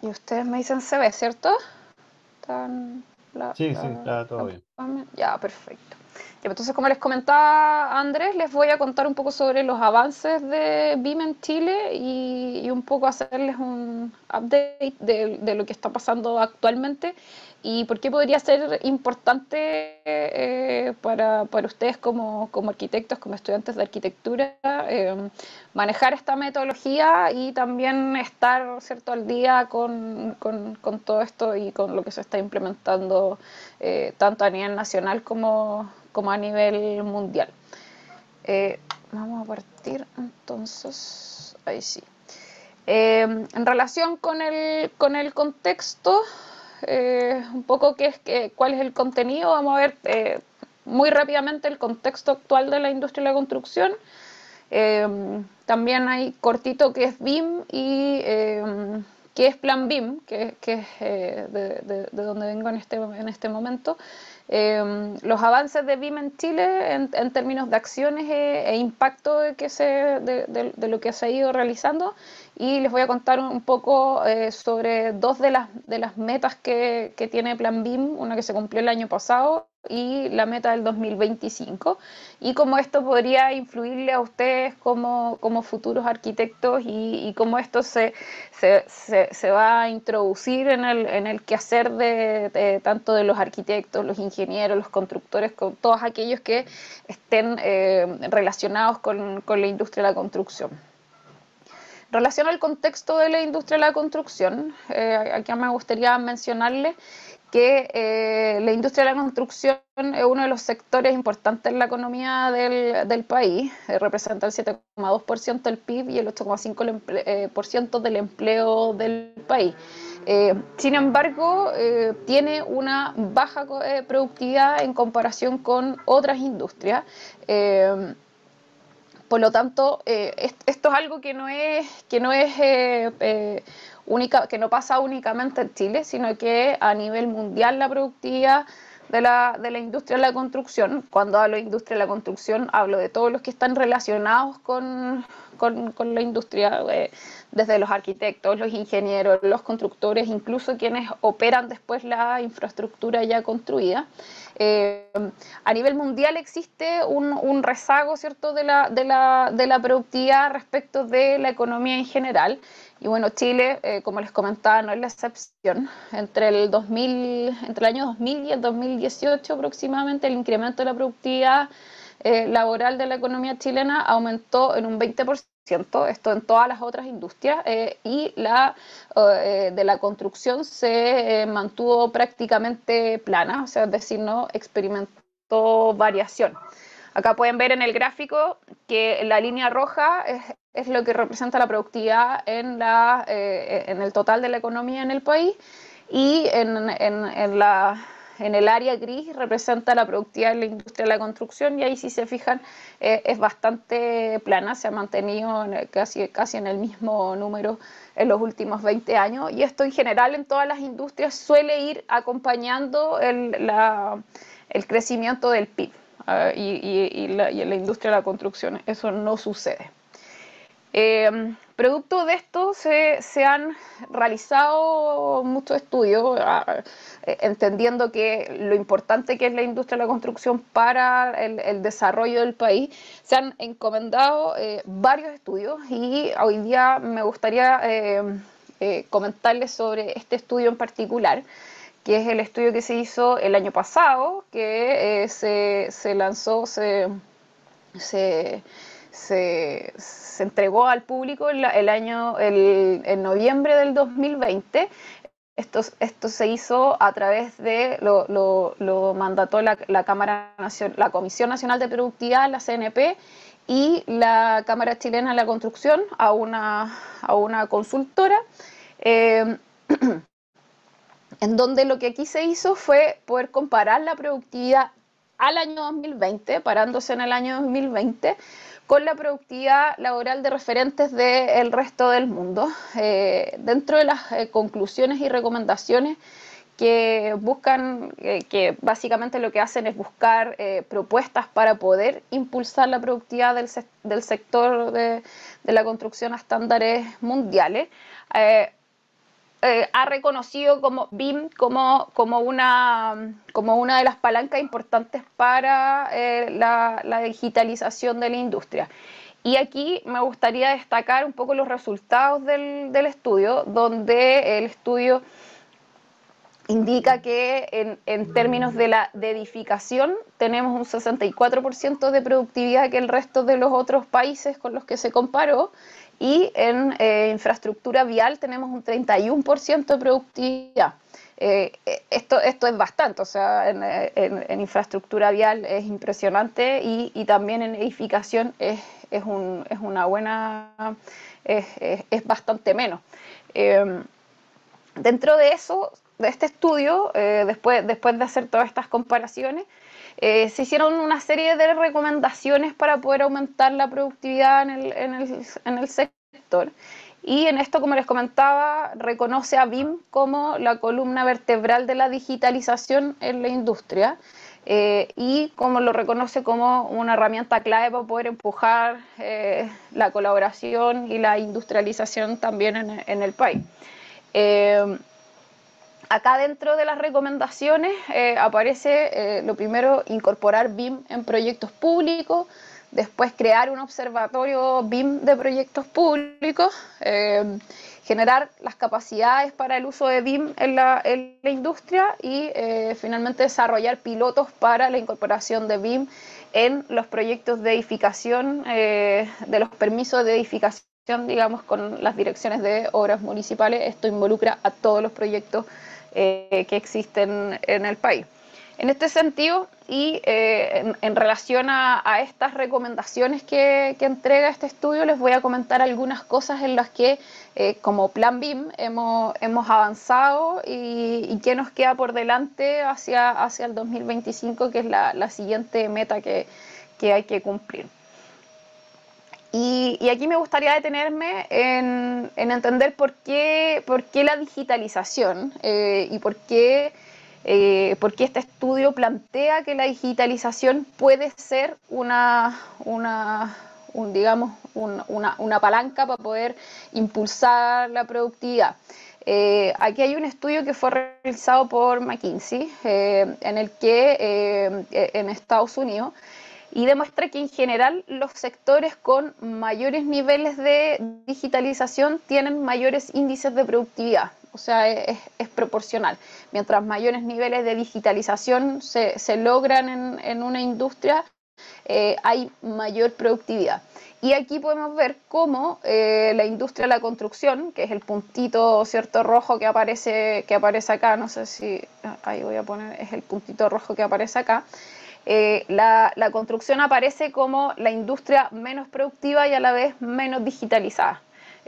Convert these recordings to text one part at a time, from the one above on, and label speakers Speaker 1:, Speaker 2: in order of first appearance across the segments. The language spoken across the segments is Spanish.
Speaker 1: Y ustedes me dicen se ve, ¿cierto? Están
Speaker 2: Sí, sí, está todo bien.
Speaker 1: ya, perfecto. Ya, entonces, como les comentaba Andrés, les voy a contar un poco sobre los avances de BIM en Chile y un poco hacerles un update de lo que está pasando actualmente y por qué podría ser importante para ustedes como arquitectos, como estudiantes de arquitectura, manejar esta metodología y también estar, ¿cierto?, al día con todo esto y con lo que se está implementando tanto a nivel nacional como a nivel mundial. Vamos a partir entonces, ahí sí. En relación con el contexto, un poco cuál es el contenido, vamos a ver muy rápidamente el contexto actual de la industria de la construcción. También hay cortito que es BIM y que es Plan BIM, que es de donde vengo en este momento. Los avances de BIM en Chile en términos de acciones impacto de lo que se ha ido realizando y les voy a contar un poco sobre dos de las metas que tiene Plan BIM, una que se cumplió el año pasado y la meta del 2025 y cómo esto podría influirle a ustedes como futuros arquitectos y cómo esto se va a introducir en el quehacer tanto de los arquitectos, los ingenieros, los constructores, con todos aquellos que estén relacionados con la industria de la construcción. En relación al contexto de la industria de la construcción, aquí me gustaría mencionarles que la industria de la construcción es uno de los sectores importantes en la economía del país, representa el 7,2% del PIB y el 8,5% del empleo del país. Sin embargo, tiene una baja productividad en comparación con otras industrias. Por lo tanto, esto es algo que no es única, que no pasa únicamente en Chile, sino que a nivel mundial la productividad de la industria de la construcción, cuando hablo de industria de la construcción, hablo de todos los que están relacionados con la industria, desde los arquitectos, los ingenieros, los constructores, incluso quienes operan después la infraestructura ya construida. A nivel mundial existe un rezago, ¿cierto?, de la productividad respecto de la economía en general. Y bueno, Chile, como les comentaba, no es la excepción. Entre el año 2000 y el 2018 aproximadamente, el incremento de la productividad laboral de la economía chilena aumentó en un 20%, esto en todas las otras industrias, y de la construcción se mantuvo prácticamente plana, o sea, es decir, no experimentó variación. Acá pueden ver en el gráfico que la línea roja es lo que representa la productividad en el total de la economía en el país y en el área gris representa la productividad en la industria de la construcción y ahí si se fijan es bastante plana, se ha mantenido casi en el mismo número en los últimos 20 años y esto en general en todas las industrias suele ir acompañando el crecimiento del PIB. Y en la industria de la construcción eso no sucede. Producto de esto se han realizado muchos estudios, entendiendo que lo importante que es la industria de la construcción para el desarrollo del país, se han encomendado varios estudios y hoy día me gustaría comentarles sobre este estudio en particular, que es el estudio que se hizo el año pasado, que se lanzó, se entregó al público en noviembre del 2020. Esto se hizo a través de, lo mandató la Comisión Nacional de Productividad, la CNP, y la Cámara Chilena de la Construcción a una consultora, en donde lo que aquí se hizo fue poder comparar la productividad al año 2020, parándose en el año 2020, con la productividad laboral de referentes del resto del mundo. Dentro de las conclusiones y recomendaciones que buscan, que básicamente lo que hacen es buscar propuestas para poder impulsar la productividad del sector de la construcción a estándares mundiales. Ha reconocido como BIM como una de las palancas importantes para la digitalización de la industria. Y aquí me gustaría destacar un poco los resultados del estudio, donde el estudio indica que en términos de la edificación tenemos un 64% de productividad que el resto de los otros países con los que se comparó, y en infraestructura vial tenemos un 31% de productividad. Esto es bastante, o sea, en infraestructura vial es impresionante, y también en edificación es una buena, es bastante menos. Dentro de eso, de este estudio, después de hacer todas estas comparaciones, se hicieron una serie de recomendaciones para poder aumentar la productividad en el sector. Y en esto, como les comentaba, reconoce a BIM como la columna vertebral de la digitalización en la industria, y como lo reconoce como una herramienta clave para poder empujar la colaboración y la industrialización también en el país. Acá dentro de las recomendaciones aparece lo primero, incorporar BIM en proyectos públicos, después crear un observatorio BIM de proyectos públicos, generar las capacidades para el uso de BIM en la industria, y finalmente desarrollar pilotos para la incorporación de BIM en los proyectos de edificación, de los permisos de edificación, digamos, con las direcciones de obras municipales. Esto involucra a todos los proyectos que existen en el país. En este sentido, y en relación a estas recomendaciones que entrega este estudio, les voy a comentar algunas cosas en las que como Plan BIM hemos avanzado, y qué nos queda por delante hacia el 2025, que es la siguiente meta que hay que cumplir. Y aquí me gustaría detenerme en entender por qué la digitalización, y por qué este estudio plantea que la digitalización puede ser una palanca para poder impulsar la productividad. Aquí hay un estudio que fue realizado por McKinsey, en el que en Estados Unidos, y demuestra que en general los sectores con mayores niveles de digitalización tienen mayores índices de productividad. O sea, es proporcional. Mientras mayores niveles de digitalización se logran en una industria, hay mayor productividad. Y aquí podemos ver cómo la industria de la construcción, que es el puntito, ¿cierto?, rojo que aparece acá, no sé si, ahí voy a poner, es el puntito rojo que aparece acá. La construcción aparece como la industria menos productiva y a la vez menos digitalizada,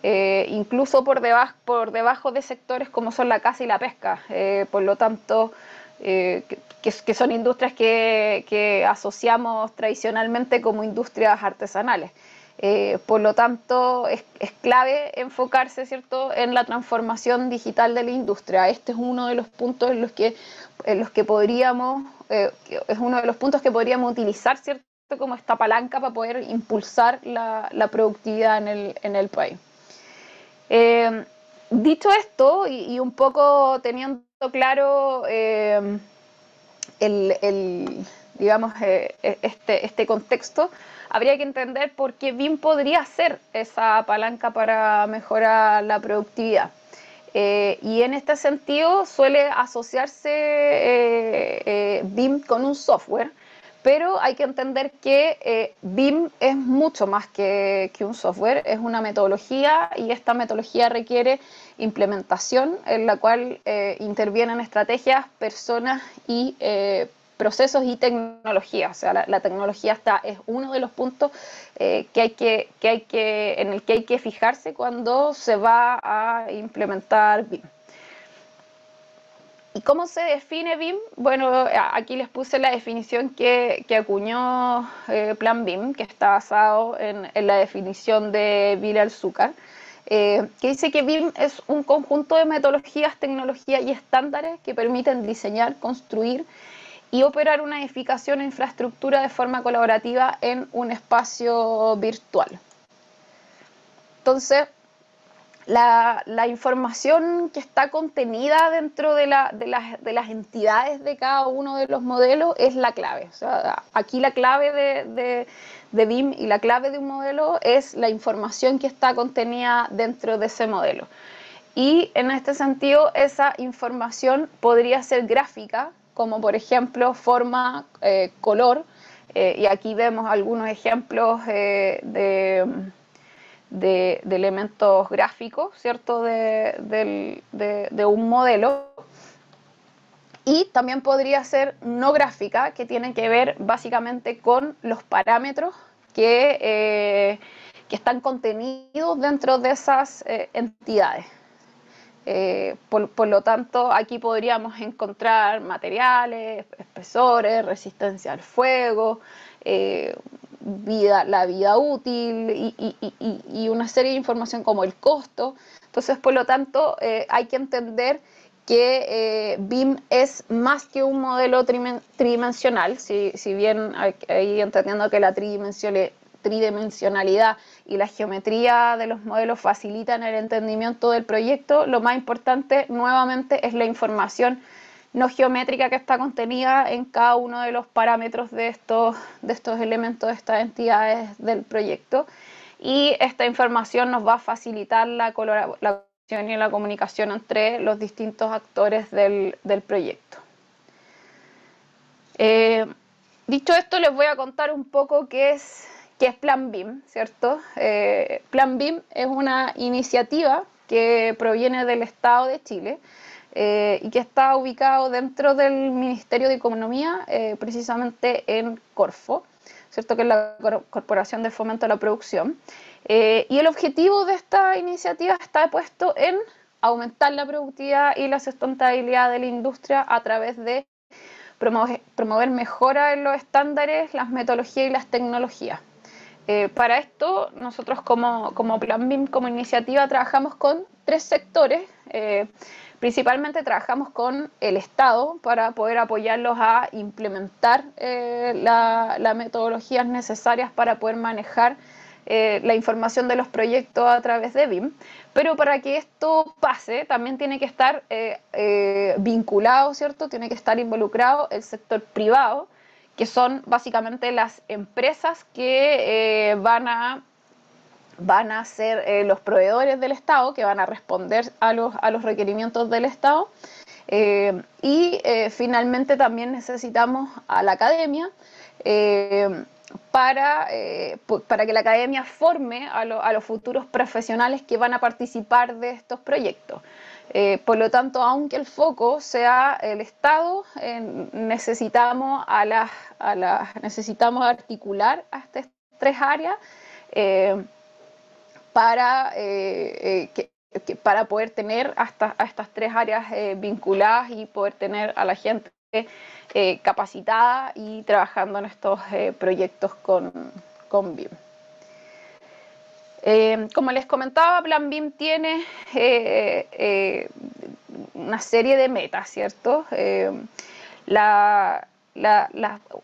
Speaker 1: incluso por debajo de sectores como son la caza y la pesca. Por lo tanto, que son industrias que asociamos tradicionalmente como industrias artesanales. Por lo tanto, es clave enfocarse, ¿cierto?, en la transformación digital de la industria. Este es uno de los puntos en los que podríamos, es uno de los puntos que podríamos utilizar, ¿cierto?, como esta palanca para poder impulsar la productividad en el país. Dicho esto, y un poco teniendo claro digamos, este contexto, habría que entender por qué BIM podría ser esa palanca para mejorar la productividad. Y en este sentido suele asociarse BIM con un software, pero hay que entender que BIM es mucho más que un software, es una metodología, y esta metodología requiere implementación en la cual intervienen estrategias, personas y procesos y tecnología. O sea, la tecnología es uno de los puntos en el que hay que fijarse cuando se va a implementar BIM. ¿Y cómo se define BIM? Bueno, aquí les puse la definición que acuñó Plan BIM, que está basado en la definición de Bilal-Zúcar, que dice que BIM es un conjunto de metodologías, tecnologías y estándares que permiten diseñar, construir y operar una edificación e infraestructura de forma colaborativa en un espacio virtual. Entonces, la información que está contenida dentro de las entidades de cada uno de los modelos es la clave. O sea, aquí la clave de BIM y la clave de un modelo es la información que está contenida dentro de ese modelo. Y en este sentido, esa información podría ser gráfica, como por ejemplo forma, color, y aquí vemos algunos ejemplos de elementos gráficos, ¿cierto? De un modelo. Y también podría ser no gráfica, que tiene que ver básicamente con los parámetros que están contenidos dentro de esas entidades. Por lo tanto, aquí podríamos encontrar materiales, espesores, resistencia al fuego, la vida útil y una serie de información como el costo. Entonces, por lo tanto, hay que entender que BIM es más que un modelo tridimensional, si bien ahí entendiendo que la tridimensionalidad y la geometría de los modelos facilitan el entendimiento del proyecto, lo más importante nuevamente es la información no geométrica que está contenida en cada uno de los parámetros de estos elementos, de estas entidades del proyecto, y esta información nos va a facilitar la colaboración y la comunicación entre los distintos actores del proyecto. Dicho esto, les voy a contar un poco qué es Plan BIM, ¿cierto? Plan BIM es una iniciativa que proviene del Estado de Chile y que está ubicado dentro del Ministerio de Economía, precisamente en Corfo, ¿cierto? Que es la Corporación de Fomento a la Producción. Y el objetivo de esta iniciativa está puesto en aumentar la productividad y la sustentabilidad de la industria a través de promover mejora en los estándares, las metodologías y las tecnologías. Para esto, nosotros como Plan BIM, como iniciativa, trabajamos con 3 sectores. Principalmente trabajamos con el Estado para poder apoyarlos a implementar las metodologías necesarias para poder manejar la información de los proyectos a través de BIM, pero para que esto pase también tiene que estar vinculado, ¿cierto? Tiene que estar involucrado el sector privado, que son básicamente las empresas que van a ser los proveedores del Estado, que van a responder a los requerimientos del Estado. Finalmente también necesitamos a la academia para que la academia forme a los futuros profesionales que van a participar de estos proyectos. Por lo tanto, aunque el foco sea el Estado, necesitamos articular a estas 3 áreas para poder tener a estas 3 áreas vinculadas y poder tener a la gente capacitada y trabajando en estos proyectos con BIM. Como les comentaba, Plan BIM tiene una serie de metas, ¿cierto?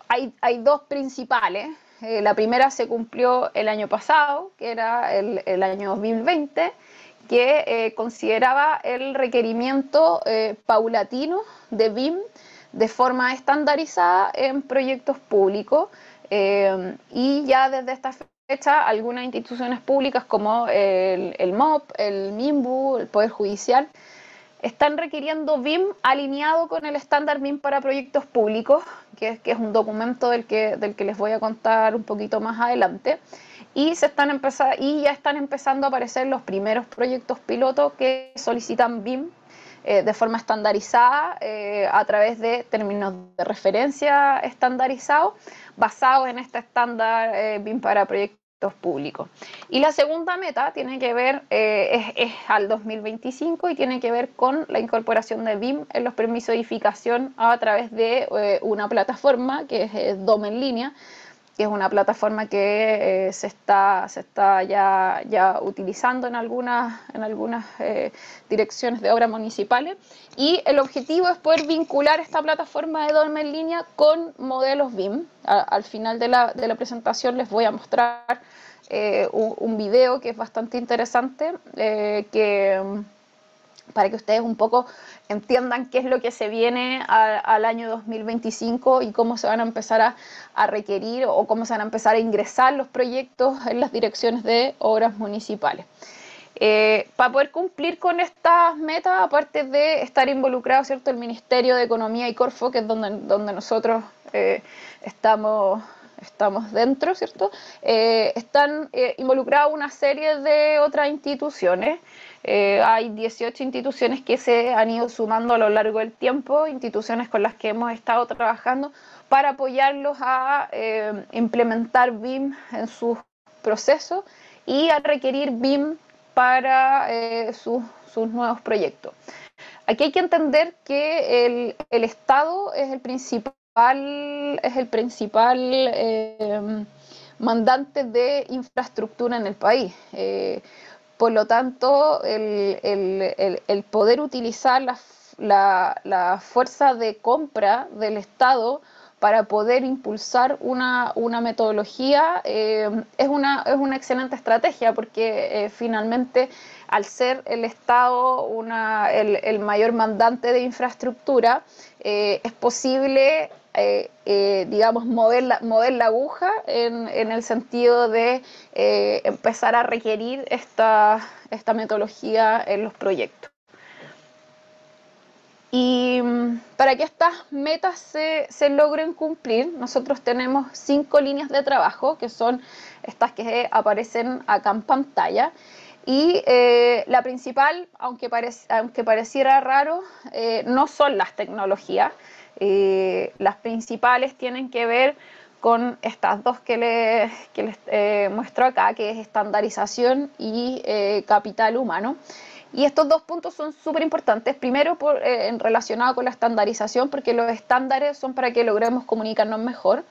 Speaker 1: Hay 2 principales. La primera se cumplió el año pasado, que era el año 2020, que consideraba el requerimiento paulatino de BIM de forma estandarizada en proyectos públicos, y ya desde esta fecha algunas instituciones públicas como el MOP, el MIMBU, el Poder Judicial, están requiriendo BIM alineado con el estándar BIM para proyectos públicos, que es un documento del que les voy a contar un poquito más adelante. Y ya están empezando a aparecer los primeros proyectos pilotos que solicitan BIM de forma estandarizada a través de términos de referencia estandarizados, basados en este estándar BIM para proyectos públicos. Y la segunda meta tiene que ver, es al 2025 y tiene que ver con la incorporación de BIM en los permisos de edificación a través de una plataforma que es DOM en línea, que es una plataforma que se está ya utilizando en algunas direcciones de obras municipales, y el objetivo es poder vincular esta plataforma de DOM en línea con modelos BIM. Al final de la presentación les voy a mostrar un video que es bastante interesante, para que ustedes un poco entiendan qué es lo que se viene al año 2025 y cómo se van a empezar a requerir o cómo se van a empezar a ingresar los proyectos en las direcciones de obras municipales. Para poder cumplir con estas metas, aparte de estar involucrado, ¿cierto?, el Ministerio de Economía y Corfo, que es donde nosotros estamos dentro, ¿cierto? Están involucradas una serie de otras instituciones. Hay 18 instituciones que se han ido sumando a lo largo del tiempo, instituciones con las que hemos estado trabajando para apoyarlos a implementar BIM en sus procesos y a requerir BIM para sus nuevos proyectos. Aquí hay que entender que el Estado es el principal mandante de infraestructura en el país. Por lo tanto, el poder utilizar la fuerza de compra del Estado para poder impulsar una metodología es una excelente estrategia, porque finalmente, al ser el Estado el mayor mandante de infraestructura, es posible digamos, mover la aguja en el sentido de empezar a requerir esta metodología en los proyectos. Y para que estas metas se logren cumplir, nosotros tenemos 5 líneas de trabajo, que son estas que aparecen acá en pantalla. Y la principal, aunque pareciera raro, no son las tecnologías. Las principales tienen que ver con estas dos que les muestro acá, que es estandarización y capital humano. Y estos dos puntos son súper importantes. Primero, relacionado con la estandarización, porque los estándares son para que logremos comunicarnos mejor.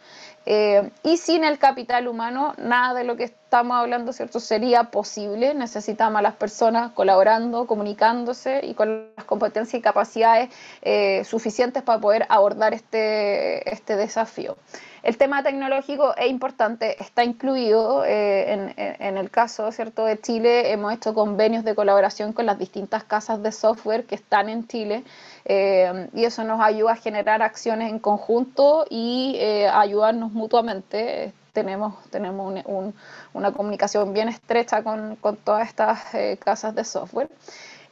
Speaker 1: Y sin el capital humano, nada de lo que estamos hablando, ¿cierto?, sería posible. Necesitamos a las personas colaborando, comunicándose y con las competencias y capacidades suficientes para poder abordar este desafío. El tema tecnológico es importante, está incluido en el caso, ¿cierto?, de Chile. Hemos hecho convenios de colaboración con las distintas casas de software que están en Chile, y eso nos ayuda a generar acciones en conjunto y a ayudarnos mutuamente. Tenemos una comunicación bien estrecha con todas estas casas de software.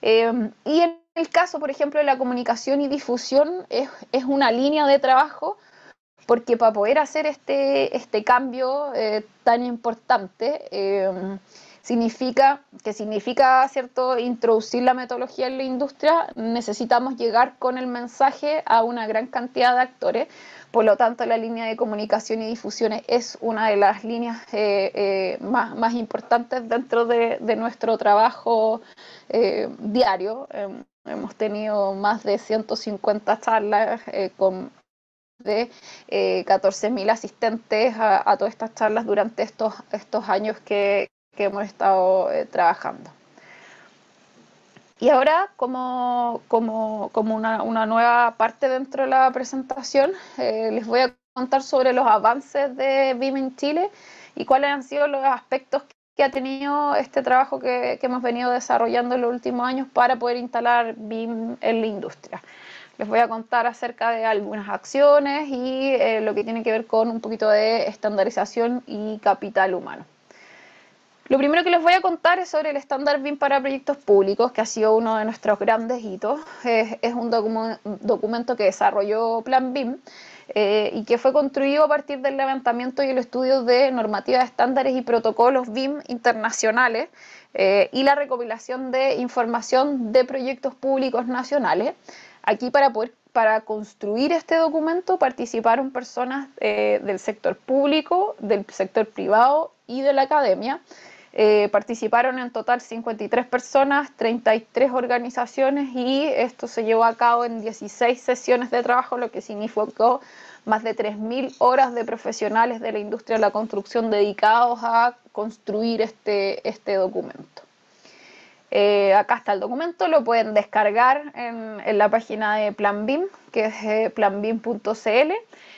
Speaker 1: Y en el caso, por ejemplo, de la comunicación y difusión, es una línea de trabajo, porque para poder hacer este cambio tan importante, significa, ¿cierto?, introducir la metodología en la industria, necesitamos llegar con el mensaje a una gran cantidad de actores. Por lo tanto, la línea de comunicación y difusión es una de las líneas más importantes dentro de nuestro trabajo diario. Hemos tenido más de 150 charlas con de 14.000 asistentes a todas estas charlas durante estos años que hemos estado trabajando. Y ahora, como una nueva parte dentro de la presentación, les voy a contar sobre los avances de BIM en Chile y cuáles han sido los aspectos que ha tenido este trabajo que hemos venido desarrollando en los últimos años para poder instalar BIM en la industria. Les voy a contar acerca de algunas acciones y lo que tiene que ver con un poquito de estandarización y capital humano. Lo primero que les voy a contar es sobre el estándar BIM para proyectos públicos, que ha sido uno de nuestros grandes hitos. Es un documento que desarrolló Plan BIM y que fue construido a partir del levantamiento y el estudio de normativas, estándares y protocolos BIM internacionales y la recopilación de información de proyectos públicos nacionales. Aquí, para poder para construir este documento participaron personas del sector público, del sector privado y de la academia. Participaron en total 53 personas, 33 organizaciones, y esto se llevó a cabo en 16 sesiones de trabajo, lo que significó más de 3.000 horas de profesionales de la industria de la construcción dedicados a construir este documento. Acá está el documento, lo pueden descargar en la página de Plan BIM, que es planbim.cl.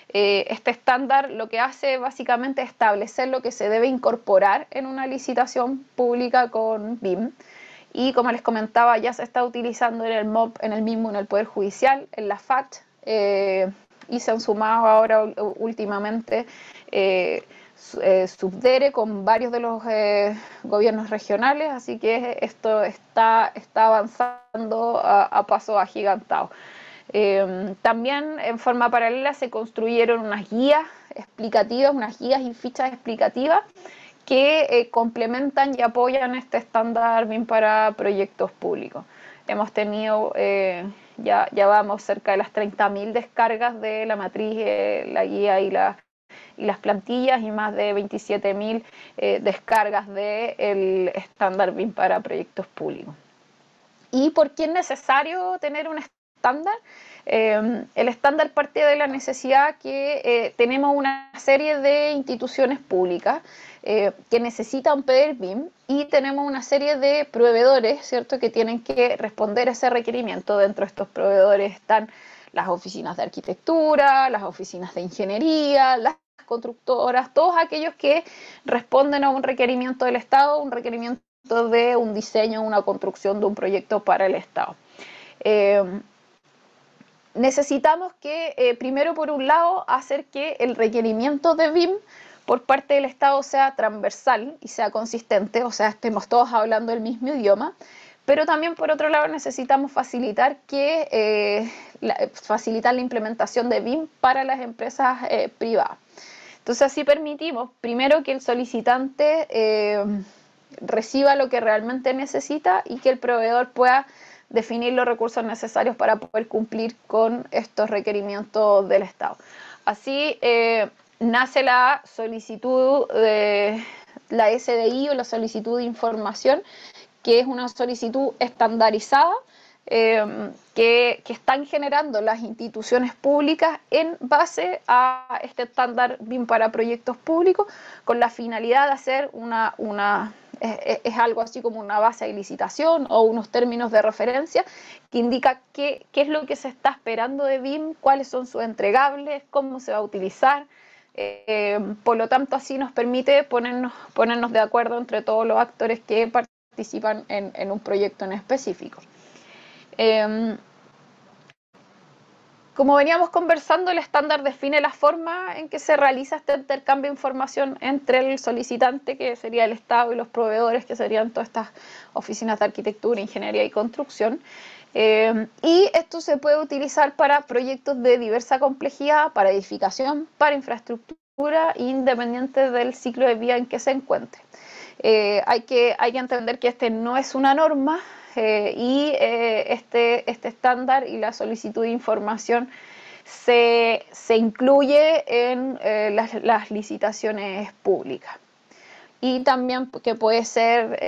Speaker 1: Este estándar lo que hace básicamente es establecer lo que se debe incorporar en una licitación pública con BIM. Y como les comentaba, ya se está utilizando en el MOP, en el mismo, en el Poder Judicial, en la FAT, y se han sumado ahora últimamente Subdere con varios de los gobiernos regionales, así que esto está avanzando a paso agigantado. También en forma paralela se construyeron unas guías explicativas, unas guías y fichas explicativas que complementan y apoyan este estándar BIM para proyectos públicos. Hemos tenido, ya vamos cerca de las 30.000 descargas de la matriz, la guía y las plantillas, y más de 27.000 descargas del estándar BIM para proyectos públicos. ¿Y por qué es necesario tener un estándar? El estándar parte de la necesidad que tenemos una serie de instituciones públicas que necesitan pedir BIM, y tenemos una serie de proveedores, ¿cierto?, que tienen que responder a ese requerimiento. Dentro de estos proveedores están las oficinas de arquitectura, las oficinas de ingeniería, las constructoras, todos aquellos que responden a un requerimiento del Estado, un requerimiento de un diseño, una construcción de un proyecto para el Estado. Necesitamos que, primero, por un lado, hacer que el requerimiento de BIM por parte del Estado sea transversal y sea consistente, o sea, estemos todos hablando el mismo idioma, pero también, por otro lado, necesitamos facilitar la implementación de BIM para las empresas privadas. Entonces, así permitimos, primero, que el solicitante reciba lo que realmente necesita y que el proveedor pueda definir los recursos necesarios para poder cumplir con estos requerimientos del Estado. Así nace la solicitud de la SDI, o la solicitud de información, que es una solicitud estandarizada que están generando las instituciones públicas en base a este estándar BIM para proyectos públicos, con la finalidad de hacer es algo así como una base de licitación o unos términos de referencia que indica qué es lo que se está esperando de BIM, cuáles son sus entregables, cómo se va a utilizar. Por lo tanto, así nos permite ponernos de acuerdo entre todos los actores que participan en un proyecto en específico. Como veníamos conversando, el estándar define la forma en que se realiza este intercambio de información entre el solicitante, que sería el Estado, y los proveedores, que serían todas estas oficinas de arquitectura, ingeniería y construcción. Y esto se puede utilizar para proyectos de diversa complejidad, para edificación, para infraestructura, independiente del ciclo de vida en que se encuentre. Hay que entender que este no es una norma, y este estándar y la solicitud de información se incluye en las licitaciones públicas, y también que puede ser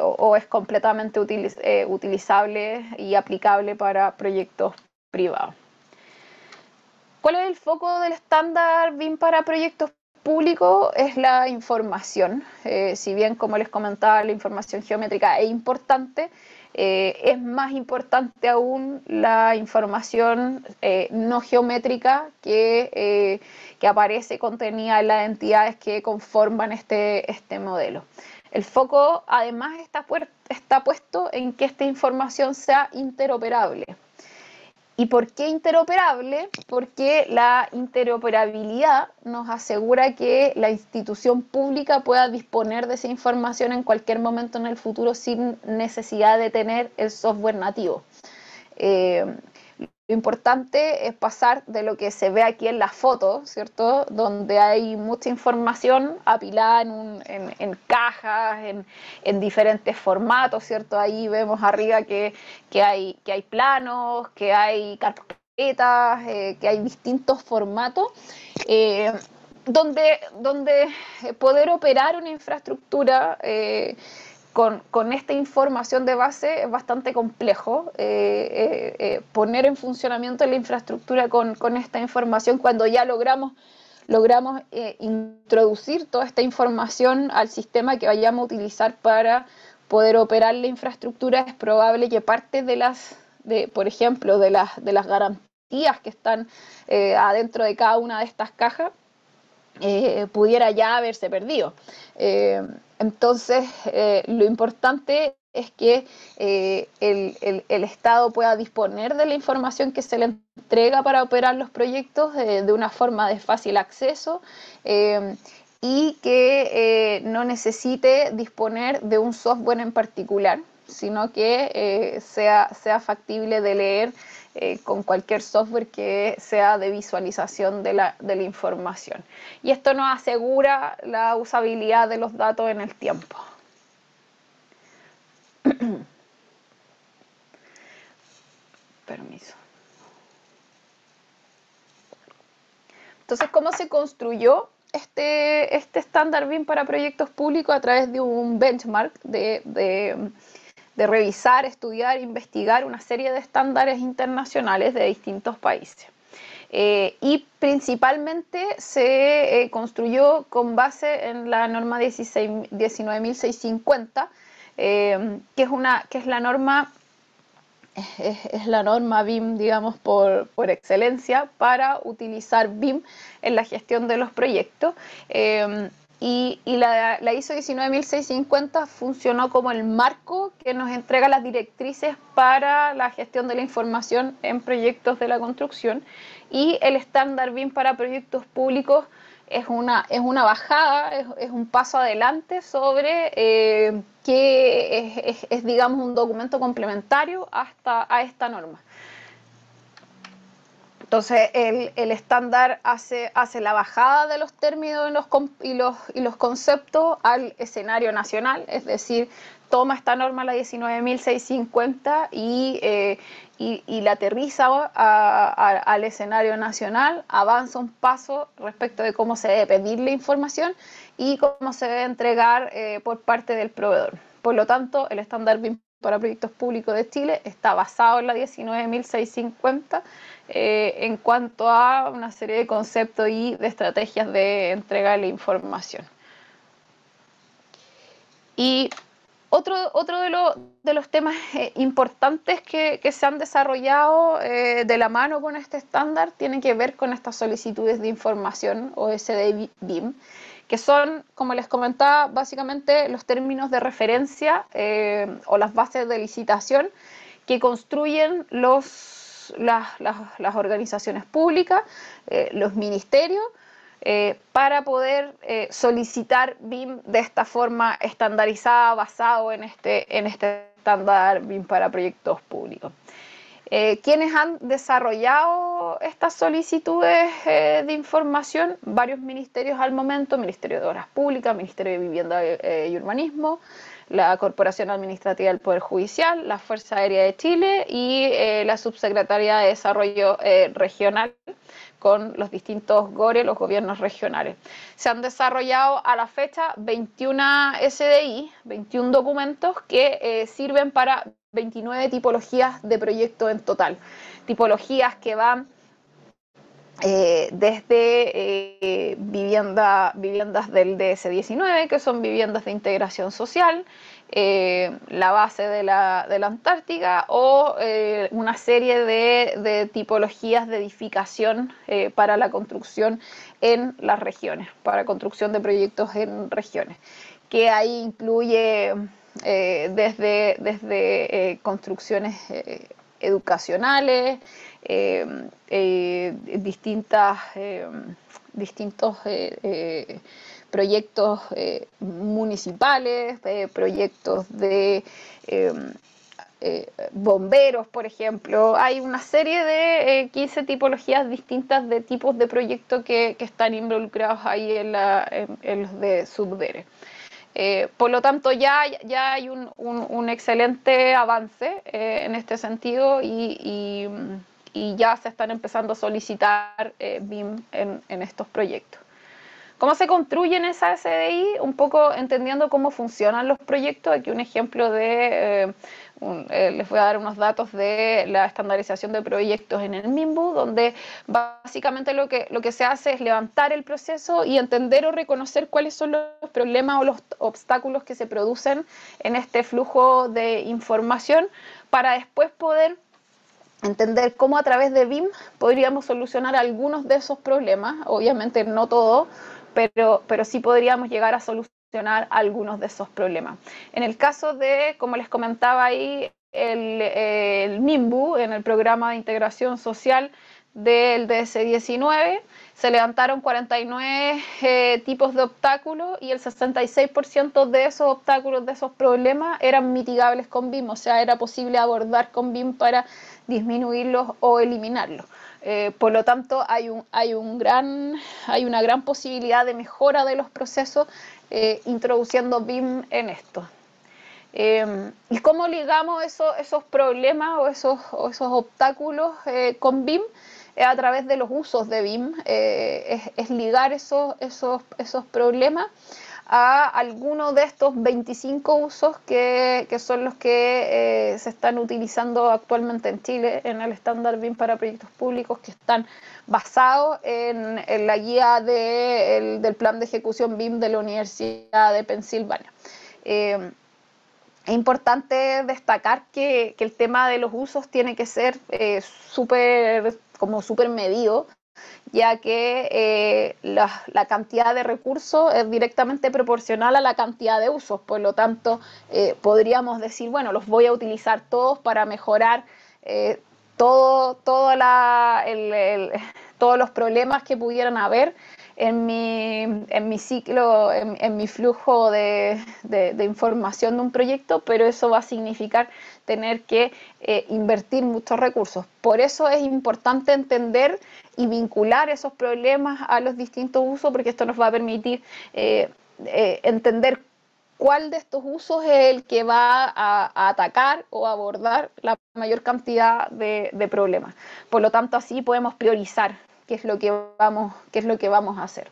Speaker 1: o es completamente utilizable y aplicable para proyectos privados. ¿Cuál es el foco del estándar BIM para proyectos públicos? Es la información. Si bien, como les comentaba, la información geométrica es importante, es más importante aún la información no geométrica que aparece contenida en las entidades que conforman este modelo. El foco, además, está puesto en que esta información sea interoperable. ¿Y por qué interoperable? Porque la interoperabilidad nos asegura que la institución pública pueda disponer de esa información en cualquier momento en el futuro sin necesidad de tener el software nativo. Lo importante es pasar de lo que se ve aquí en la foto, ¿cierto?, donde hay mucha información apilada en cajas, en diferentes formatos, ¿cierto? Ahí vemos arriba que hay planos, que hay que hay distintos formatos, donde poder operar una infraestructura con esta información de base es bastante complejo. Poner en funcionamiento la infraestructura con esta información, cuando ya logramos introducir toda esta información al sistema que vayamos a utilizar para poder operar la infraestructura, es probable que parte por ejemplo, de las garantías que están adentro de cada una de estas cajas pudiera ya haberse perdido. Entonces, lo importante es que el Estado pueda disponer de la información que se le entrega para operar los proyectos de una forma de fácil acceso, y que no necesite disponer de un software en particular, sino que sea factible de leer con cualquier software que sea de visualización de la información. Y esto nos asegura la usabilidad de los datos en el tiempo. Permiso. Entonces, ¿cómo se construyó este estándar BIM para proyectos públicos? A través de un benchmark de revisar, estudiar, investigar una serie de estándares internacionales de distintos países. Y principalmente se construyó con base en la norma 19.650, que es la norma BIM, digamos, por excelencia para utilizar BIM en la gestión de los proyectos. Y la ISO 19.650 funcionó como el marco que nos entrega las directrices para la gestión de la información en proyectos de la construcción, y el estándar BIM para proyectos públicos es una bajada, es un paso adelante sobre que es, digamos, un documento complementario a esta norma. Entonces, el estándar hace la bajada de los términos y los conceptos al escenario nacional, es decir, toma esta norma, la 19.650, y la aterriza al escenario nacional, avanza un paso respecto de cómo se debe pedir la información y cómo se debe entregar por parte del proveedor. Por lo tanto, el estándar BIM para proyectos públicos de Chile está basado en la 19.650 en cuanto a una serie de conceptos y de estrategias de entrega de la información. Y otro de los temas importantes que se han desarrollado de la mano con este estándar tiene que ver con estas solicitudes de información OSD BIM, que son, como les comentaba, básicamente los términos de referencia o las bases de licitación que construyen las organizaciones públicas, los ministerios, para poder solicitar BIM de esta forma estandarizada, basado en este estándar BIM para proyectos públicos. ¿Quiénes han desarrollado estas solicitudes de información? Varios ministerios al momento: Ministerio de Obras Públicas, Ministerio de Vivienda y Urbanismo, la Corporación Administrativa del Poder Judicial, la Fuerza Aérea de Chile y la Subsecretaría de Desarrollo Regional, con los distintos GORE, los gobiernos regionales. Se han desarrollado a la fecha 21 SDI, 21 documentos que sirven para 29 tipologías de proyectos en total. Tipologías que van desde viviendas del DS-19, que son viviendas de integración social, la base de la Antártica, o una serie de tipologías de edificación para la construcción en las regiones, para construcción de proyectos en regiones, que ahí incluye desde construcciones educacionales, distintos proyectos municipales, proyectos de bomberos, por ejemplo. Hay una serie de 15 tipologías distintas de tipos de proyectos que están involucrados ahí en los de SUBDERE. Por lo tanto, ya hay un excelente avance en este sentido, y y ya se están empezando a solicitar BIM en estos proyectos. ¿Cómo se construyen esas SDI? Un poco entendiendo cómo funcionan los proyectos. Aquí un ejemplo de, les voy a dar unos datos de la estandarización de proyectos en el MIMBU, donde básicamente lo que se hace es levantar el proceso y entender o reconocer cuáles son los problemas o los obstáculos que se producen en este flujo de información para después poder entender cómo a través de BIM podríamos solucionar algunos de esos problemas, obviamente no todos, pero sí podríamos llegar a solucionar algunos de esos problemas. En el caso de, como les comentaba ahí, el MIMBU, en el programa de integración social del DS-19, se levantaron 49 tipos de obstáculos y el 66% de esos obstáculos, de esos problemas, eran mitigables con BIM, o sea, era posible abordar con BIM para disminuirlos o eliminarlos. Por lo tanto, hay una gran posibilidad de mejora de los procesos introduciendo BIM en esto. ¿Y cómo ligamos esos problemas o esos obstáculos con BIM? A través de los usos de BIM, es ligar esos problemas a algunos de estos 25 usos que son los que se están utilizando actualmente en Chile en el estándar BIM para proyectos públicos, que están basados en la guía del plan de ejecución BIM de la Universidad de Pensilvania. Es importante destacar que el tema de los usos tiene que ser súper medido, ya que la cantidad de recursos es directamente proporcional a la cantidad de usos. Por lo tanto, podríamos decir, bueno, los voy a utilizar todos para mejorar todos los problemas que pudieran haber en mi ciclo, en mi flujo de información de un proyecto, pero eso va a significar tener que invertir muchos recursos. Por eso es importante entender y vincular esos problemas a los distintos usos, porque esto nos va a permitir entender cuál de estos usos es el que va a atacar o abordar la mayor cantidad de problemas. Por lo tanto, así podemos priorizar qué es lo que vamos a hacer.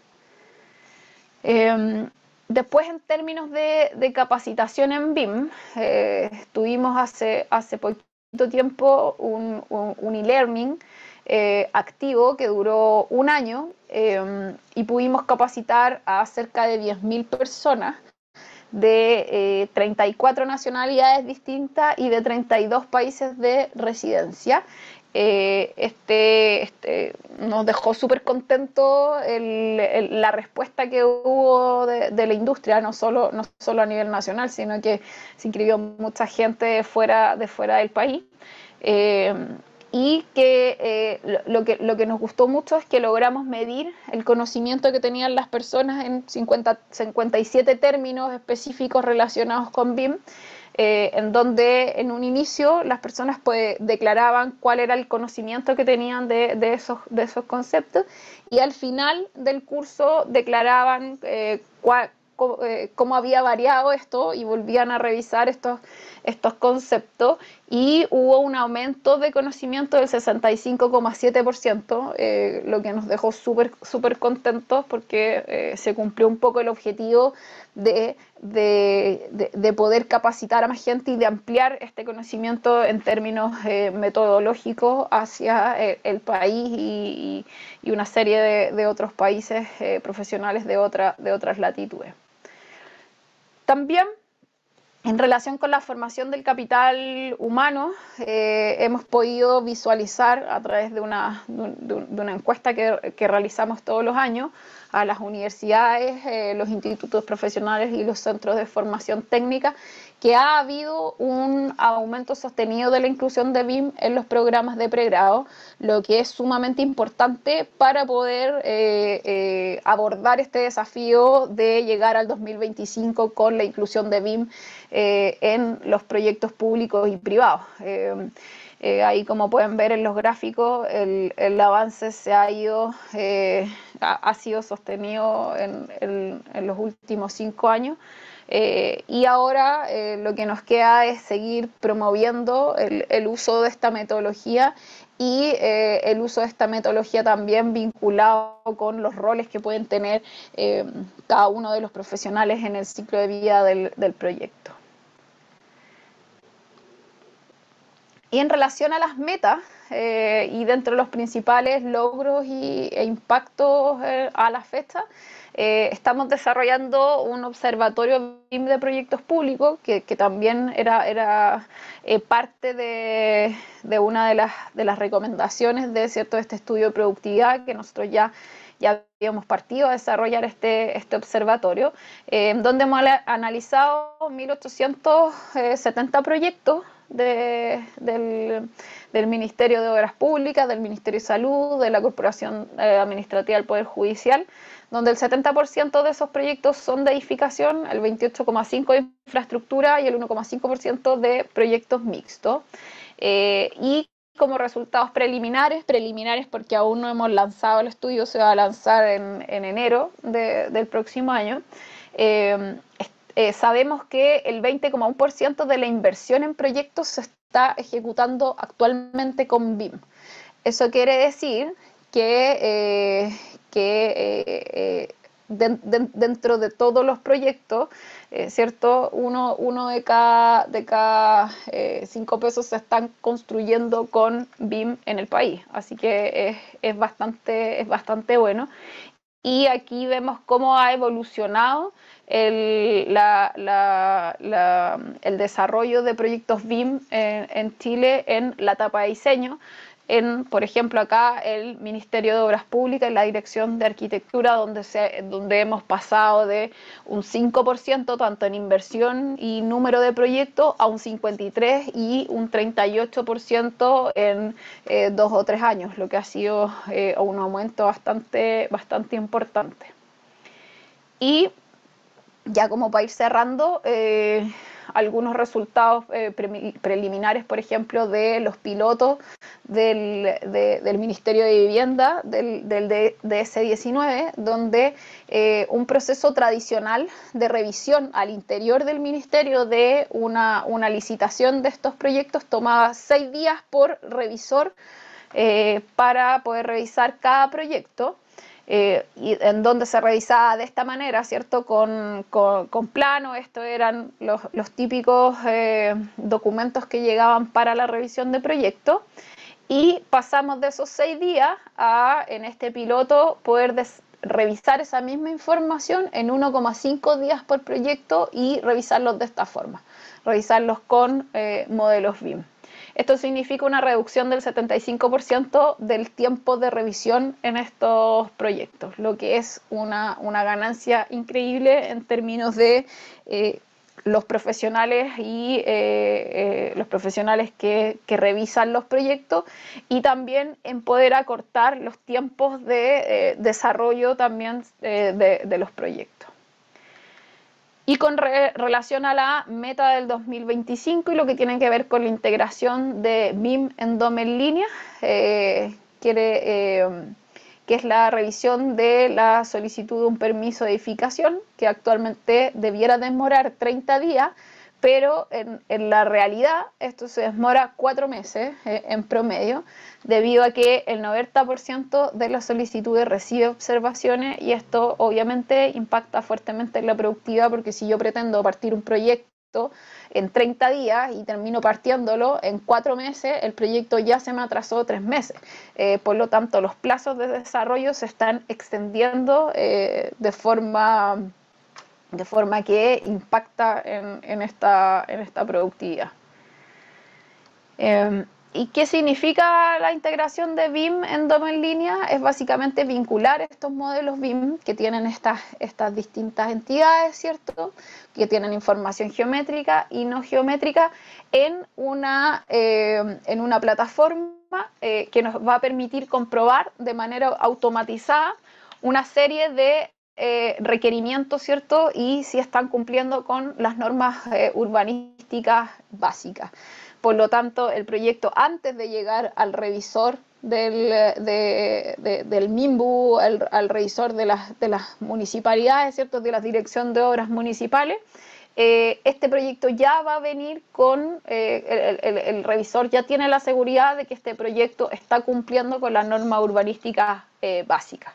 Speaker 1: Después, en términos de capacitación en BIM, tuvimos hace poquito tiempo un e-learning activo que duró un año y pudimos capacitar a cerca de 10.000 personas de 34 nacionalidades distintas y de 32 países de residencia. Nos dejó súper contentos la respuesta que hubo de la industria, no solo a nivel nacional, sino que se inscribió mucha gente de fuera del país. Y que lo que nos gustó mucho es que logramos medir el conocimiento que tenían las personas en 57 términos específicos relacionados con BIM, en donde en un inicio las personas pues declaraban cuál era el conocimiento que tenían de esos conceptos, y al final del curso declaraban cómo había variado esto y volvían a revisar estos conceptos, y hubo un aumento de conocimiento del 65,7%, lo que nos dejó súper contentos porque se cumplió un poco el objetivo de poder capacitar a más gente y de ampliar este conocimiento en términos metodológicos hacia el país y una serie de otros países profesionales de otras latitudes. También, en relación con la formación del capital humano, hemos podido visualizar a través de una encuesta que realizamos todos los años a las universidades, los institutos profesionales y los centros de formación técnica, que ha habido un aumento sostenido de la inclusión de BIM en los programas de pregrado, lo que es sumamente importante para poder abordar este desafío de llegar al 2025 con la inclusión de BIM en los proyectos públicos y privados. Ahí, como pueden ver en los gráficos, el avance ha sido sostenido en los últimos 5 años. Y ahora lo que nos queda es seguir promoviendo el uso de esta metodología y el uso de esta metodología también vinculado con los roles que pueden tener cada uno de los profesionales en el ciclo de vida del proyecto. Y en relación a las metas, y dentro de los principales logros e impactos a la fecha, estamos desarrollando un observatorio BIM de proyectos públicos, que también era parte de una de las recomendaciones de este estudio de productividad que nosotros ya habíamos partido a desarrollar este observatorio, donde hemos analizado 1.870 proyectos del Ministerio de Obras Públicas, del Ministerio de Salud, de la Corporación Administrativa del Poder Judicial, donde el 70% de esos proyectos son de edificación, el 28,5% de infraestructura y el 1,5% de proyectos mixtos. Y como resultados preliminares porque aún no hemos lanzado el estudio, se va a lanzar en enero del próximo año, sabemos que el 20,1% de la inversión en proyectos se está ejecutando actualmente con BIM. Eso quiere decir que dentro de todos los proyectos, ¿cierto? Uno de cada 5 pesos se están construyendo con BIM en el país. Así que es bastante bueno. Y aquí vemos cómo ha evolucionado el desarrollo de proyectos BIM en Chile en la etapa de diseño. Por ejemplo, acá el Ministerio de Obras Públicas y la Dirección de Arquitectura, donde hemos pasado de un 5% tanto en inversión y número de proyectos a un 53% y un 38% en 2 o 3 años, lo que ha sido un aumento bastante importante. Y ya como para ir cerrando, algunos resultados preliminares, por ejemplo, de los pilotos del Ministerio de Vivienda, del DS19, donde un proceso tradicional de revisión al interior del Ministerio de una licitación de estos proyectos tomaba 6 días por revisor para poder revisar cada proyecto. Y en donde se revisaba de esta manera, ¿cierto? Con plano. Estos eran los típicos documentos que llegaban para la revisión de proyectos, y pasamos de esos 6 días a, en este piloto, poder revisar esa misma información en 1,5 días por proyecto y revisarlos de esta forma, revisarlos con modelos BIM. Esto significa una reducción del 75% del tiempo de revisión en estos proyectos, lo que es una ganancia increíble en términos de los profesionales y los profesionales que revisan los proyectos, y también en poder acortar los tiempos de desarrollo también de los proyectos. Y con relación a la meta del 2025 y lo que tiene que ver con la integración de BIM en DOM en línea, que es la revisión de la solicitud de un permiso de edificación, que actualmente debiera demorar 30 días, pero en la realidad esto se demora 4 meses en promedio, debido a que el 90% de las solicitudes recibe observaciones, y esto obviamente impacta fuertemente en la productividad, porque si yo pretendo partir un proyecto en 30 días y termino partiéndolo en 4 meses, el proyecto ya se me atrasó 3 meses. Por lo tanto, los plazos de desarrollo se están extendiendo de forma que impacta en esta productividad. ¿Y qué significa la integración de BIM en DOM en línea? Es básicamente vincular estos modelos BIM que tienen estas distintas entidades, ¿cierto? Que tienen información geométrica y no geométrica en una plataforma que nos va a permitir comprobar de manera automatizada una serie de requerimientos, ¿cierto? Y si están cumpliendo con las normas urbanísticas básicas. Por lo tanto, el proyecto, antes de llegar al revisor del MIMBU, al revisor de las municipalidades, ¿cierto? De la Dirección de Obras Municipales, este proyecto ya va a venir con, el revisor ya tiene la seguridad de que este proyecto está cumpliendo con las normas urbanísticas básicas.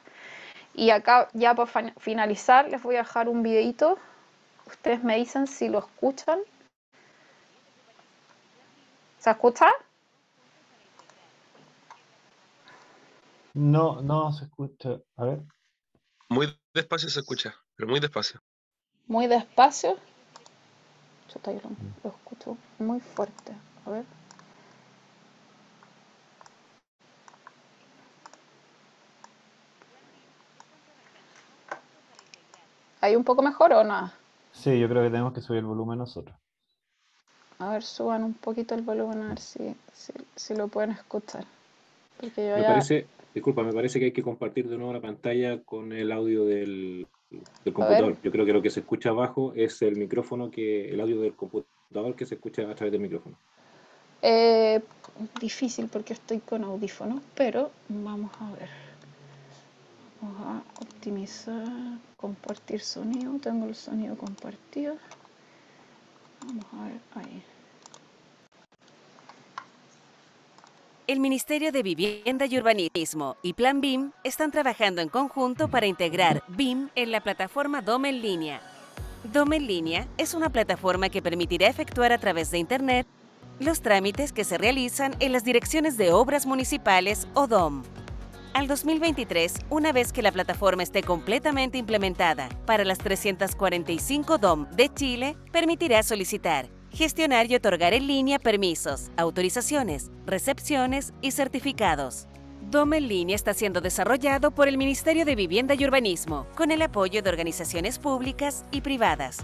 Speaker 1: Y acá ya para finalizar les voy a dejar un videito. Ustedes me dicen si lo escuchan. ¿Se escucha?
Speaker 2: No, no se escucha. A ver.
Speaker 3: Muy despacio se escucha, pero muy despacio.
Speaker 1: Muy despacio. Yo lo escucho muy fuerte. A ver. ¿Hay un poco mejor o no?
Speaker 2: Sí, yo creo que tenemos que subir el volumen nosotros.
Speaker 1: A ver, suban un poquito el volumen a ver si lo pueden escuchar. Porque yo
Speaker 4: me parece que hay que compartir de nuevo la pantalla con el audio del computador. Yo creo que lo que se escucha abajo es el micrófono, el audio del computador que se escucha a través del micrófono.
Speaker 1: Difícil porque estoy con audífonos, pero vamos a ver. Vamos a optimizar, compartir sonido. Tengo el sonido compartido. Vamos a ver ahí.
Speaker 5: El Ministerio de Vivienda y Urbanismo y Plan BIM están trabajando en conjunto para integrar BIM en la plataforma DOM en línea. DOM en línea es una plataforma que permitirá efectuar a través de Internet los trámites que se realizan en las direcciones de obras municipales o DOM. Al 2023, una vez que la plataforma esté completamente implementada para las 345 DOM de Chile, permitirá solicitar, gestionar y otorgar en línea permisos, autorizaciones, recepciones y certificados. DOM en línea está siendo desarrollado por el Ministerio de Vivienda y Urbanismo, con el apoyo de organizaciones públicas y privadas.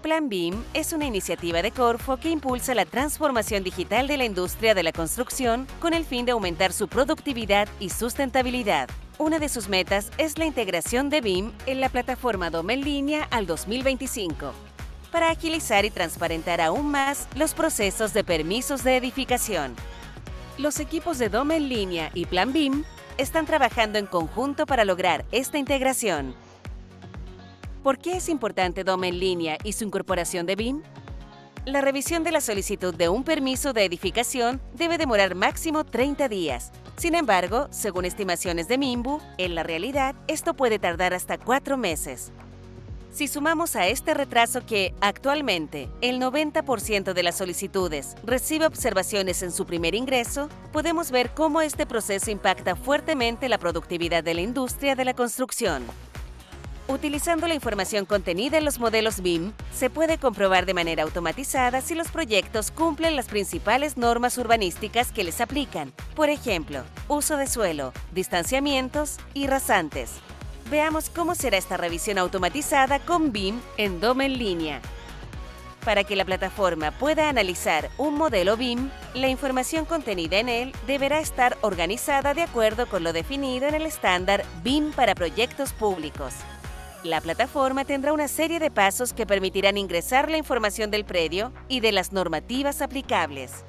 Speaker 5: Plan BIM es una iniciativa de Corfo que impulsa la transformación digital de la industria de la construcción con el fin de aumentar su productividad y sustentabilidad. Una de sus metas es la integración de BIM en la plataforma DOM en línea al 2025, para agilizar y transparentar aún más los procesos de permisos de edificación. Los equipos de DOM en línea y Plan BIM están trabajando en conjunto para lograr esta integración. ¿Por qué es importante DOM en línea y su incorporación de BIM? La revisión de la solicitud de un permiso de edificación debe demorar máximo 30 días. Sin embargo, según estimaciones de MIMBU, en la realidad esto puede tardar hasta 4 meses. Si sumamos a este retraso que, actualmente, el 90% de las solicitudes recibe observaciones en su primer ingreso, podemos ver cómo este proceso impacta fuertemente la productividad de la industria de la construcción. Utilizando la información contenida en los modelos BIM, se puede comprobar de manera automatizada si los proyectos cumplen las principales normas urbanísticas que les aplican. Por ejemplo, uso de suelo, distanciamientos y rasantes. Veamos cómo será esta revisión automatizada con BIM en DOM en línea. Para que la plataforma pueda analizar un modelo BIM, la información contenida en él deberá estar organizada de acuerdo con lo definido en el estándar BIM para proyectos públicos. La plataforma tendrá una serie de pasos que permitirán ingresar la información del predio y de las normativas aplicables.